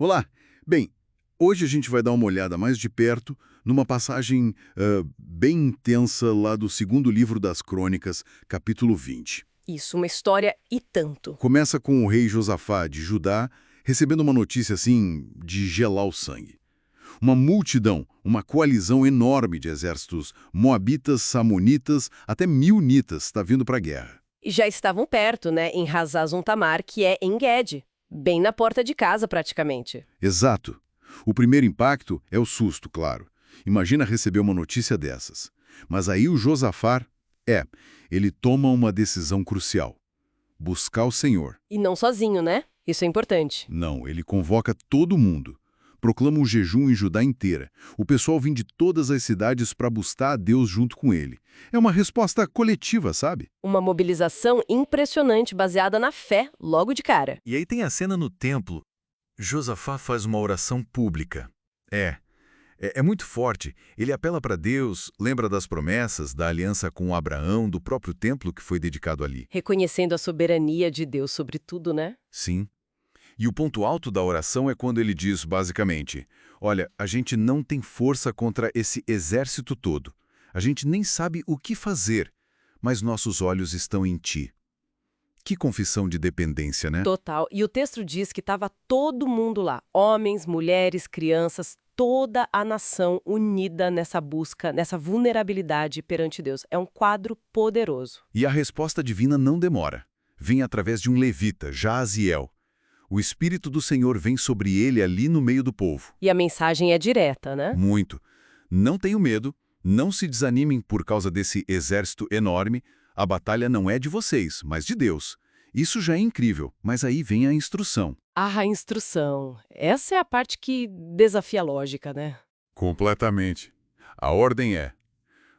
Olá! Bem, hoje a gente vai dar uma olhada mais de perto numa passagem bem intensa lá do segundo livro das Crônicas, capítulo 20. Isso, uma história e tanto. Começa com o rei Josafá de Judá recebendo uma notícia assim de gelar o sangue. Uma multidão, uma coalizão enorme de exércitos moabitas, samonitas, até milnitas está vindo para a guerra. E já estavam perto, né, em Hazazon Tamar, que é em Gede, bem na porta de casa praticamente. Exato. O primeiro impacto é o susto, claro. Imagina receber uma notícia dessas. Mas aí o Josafá, ele toma uma decisão crucial. Buscar o Senhor. E não sozinho, né? Isso é importante. Não, ele convoca todo mundo. Proclama um jejum em Judá inteira. O pessoal vem de todas as cidades para buscar a Deus junto com ele. É uma resposta coletiva, sabe? Uma mobilização impressionante baseada na fé, logo de cara. E aí tem a cena no templo. Josafá faz uma oração pública. É muito forte. Ele apela para Deus, lembra das promessas, da aliança com Abraão, do próprio templo que foi dedicado ali. Reconhecendo a soberania de Deus sobre tudo, né? Sim. E o ponto alto da oração é quando ele diz, basicamente, olha, a gente não tem força contra esse exército todo. A gente nem sabe o que fazer, mas nossos olhos estão em ti. Que confissão de dependência, né? Total. E o texto diz que estava todo mundo lá. Homens, mulheres, crianças, toda a nação unida nessa busca, nessa vulnerabilidade perante Deus. É um quadro poderoso. E a resposta divina não demora. Vem através de um levita, Jaaziel. O Espírito do Senhor vem sobre ele ali no meio do povo. E a mensagem é direta, né? Muito. Não tenham medo, não se desanimem por causa desse exército enorme. A batalha não é de vocês, mas de Deus. Isso já é incrível, mas aí vem a instrução. A instrução. Essa é a parte que desafia a lógica, né? Completamente. A ordem é: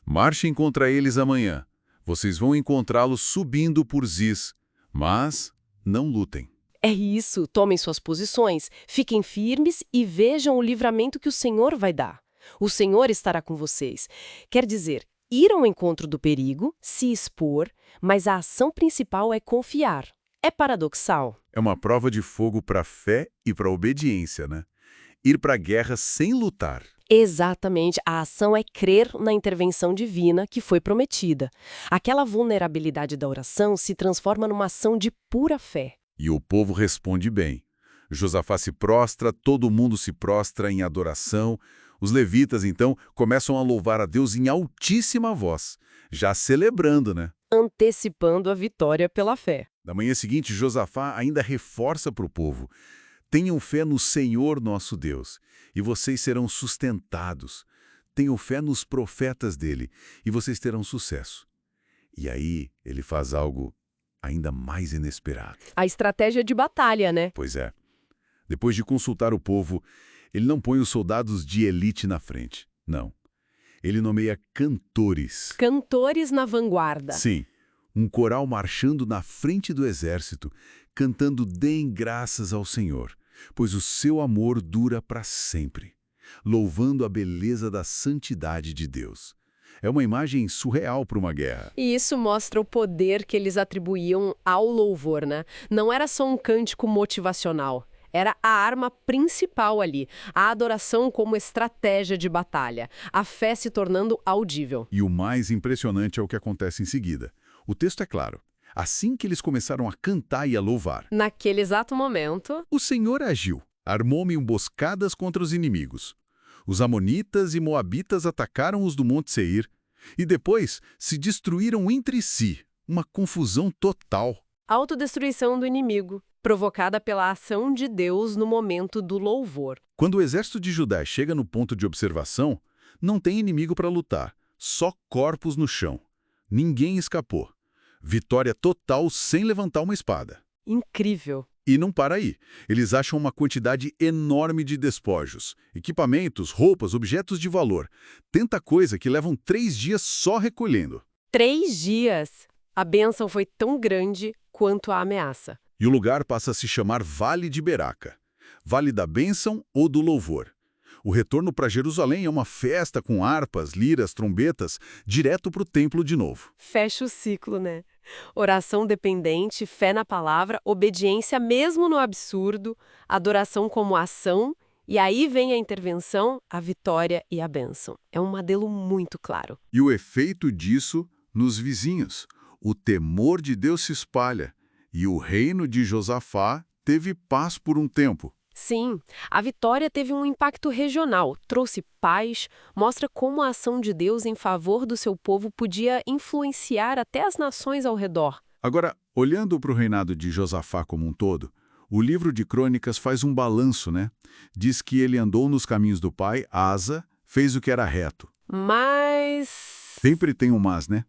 marchem contra eles amanhã. Vocês vão encontrá-los subindo por Ziz, mas não lutem. É isso, tomem suas posições, fiquem firmes e vejam o livramento que o Senhor vai dar. O Senhor estará com vocês. Quer dizer, ir ao encontro do perigo, se expor, mas a ação principal é confiar. É paradoxal. É uma prova de fogo para a fé e para a obediência, né? Ir para a guerra sem lutar. Exatamente, a ação é crer na intervenção divina que foi prometida. Aquela vulnerabilidade da oração se transforma numa ação de pura fé. E o povo responde bem. Josafá se prostra, todo mundo se prostra em adoração. Os levitas, então, começam a louvar a Deus em altíssima voz, já celebrando, né? Antecipando a vitória pela fé. Na manhã seguinte, Josafá ainda reforça para o povo: tenham fé no Senhor nosso Deus, e vocês serão sustentados. Tenham fé nos profetas dele, e vocês terão sucesso. E aí ele faz algo ainda mais inesperado. A estratégia de batalha, né? Pois é. Depois de consultar o povo, ele não põe os soldados de elite na frente. Não. Ele nomeia cantores. Cantores na vanguarda. Sim. Um coral marchando na frente do exército, cantando "Deem graças ao Senhor, pois o seu amor dura para sempre", louvando a beleza da santidade de Deus. É uma imagem surreal para uma guerra. E isso mostra o poder que eles atribuíam ao louvor, né? Não era só um cântico motivacional. Era a arma principal ali, a adoração como estratégia de batalha, a fé se tornando audível. E o mais impressionante é o que acontece em seguida. O texto é claro. Assim que eles começaram a cantar e a louvar, Naquele exato momento, o Senhor agiu, armou emboscadas contra os inimigos. Os amonitas e moabitas atacaram os do Monte Seir e depois se destruíram entre si, uma confusão total. autodestruição do inimigo, provocada pela ação de Deus no momento do louvor. Quando o exército de Judá chega no ponto de observação, não tem inimigo para lutar, só corpos no chão. Ninguém escapou. Vitória total sem levantar uma espada. Incrível. E não para aí. Eles acham uma quantidade enorme de despojos, equipamentos, roupas, objetos de valor. Tanta coisa que levam 3 dias só recolhendo. 3 dias. A bênção foi tão grande quanto a ameaça. E o lugar passa a se chamar Vale de Beraca. Vale da Bênção ou do Louvor. O retorno para Jerusalém é uma festa com harpas, liras, trombetas, direto para o templo de novo. Fecha o ciclo, né? Oração dependente, fé na palavra, obediência mesmo no absurdo, adoração como ação, e aí vem a intervenção, a vitória e a bênção. É um modelo muito claro. E o efeito disso nos vizinhos. O temor de Deus se espalha, e o reino de Josafá teve paz por um tempo. Sim, a vitória teve um impacto regional, trouxe paz, mostra como a ação de Deus em favor do seu povo podia influenciar até as nações ao redor. Agora, olhando para o reinado de Josafá como um todo, o livro de Crônicas faz um balanço, né? Diz que ele andou nos caminhos do pai, Asa, fez o que era reto. Mas... Sempre tem um mas, né?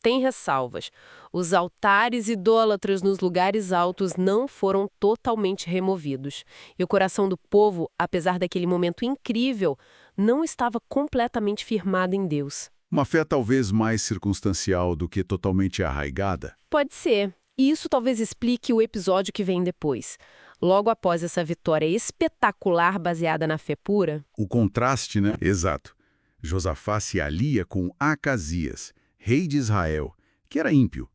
Tem ressalvas. Os altares idólatras nos lugares altos não foram totalmente removidos. E o coração do povo, apesar daquele momento incrível, não estava completamente firmado em Deus. Uma fé talvez mais circunstancial do que totalmente arraigada. Pode ser. E isso talvez explique o episódio que vem depois. Logo após essa vitória espetacular baseada na fé pura... O contraste, né? Exato. Josafá se alia com Acasias, rei de Israel, que era ímpio.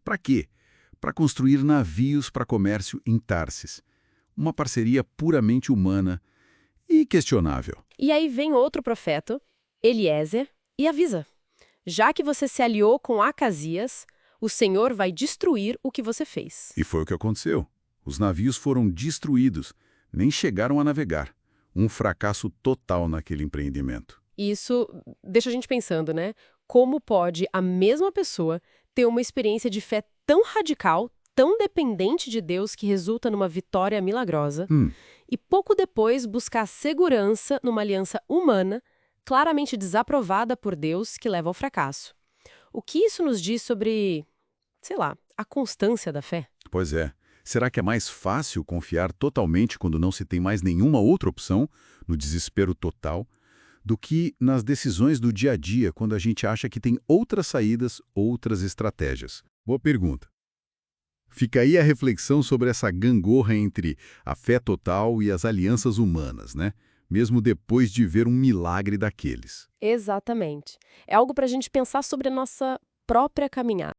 Para quê? Para construir navios para comércio em Tarsis. Uma parceria puramente humana e questionável. E aí vem outro profeta, Eliezer, e avisa. Já que você se aliou com Acasias, o Senhor vai destruir o que você fez. E foi o que aconteceu. Os navios foram destruídos, nem chegaram a navegar. Um fracasso total naquele empreendimento. Isso deixa a gente pensando, né? Como pode a mesma pessoa ter uma experiência de fé tão radical, tão dependente de Deus que resulta numa vitória milagrosa, e pouco depois buscar segurança numa aliança humana, claramente desaprovada por Deus, que leva ao fracasso? O que isso nos diz sobre, sei lá, a constância da fé? Pois é. Será que é mais fácil confiar totalmente quando não se tem mais nenhuma outra opção, no desespero total, do que nas decisões do dia a dia, quando a gente acha que tem outras saídas, outras estratégias? Boa pergunta. Fica aí a reflexão sobre essa gangorra entre a fé total e as alianças humanas, né? Mesmo depois de ver um milagre daqueles. Exatamente. É algo para a gente pensar sobre a nossa própria caminhada.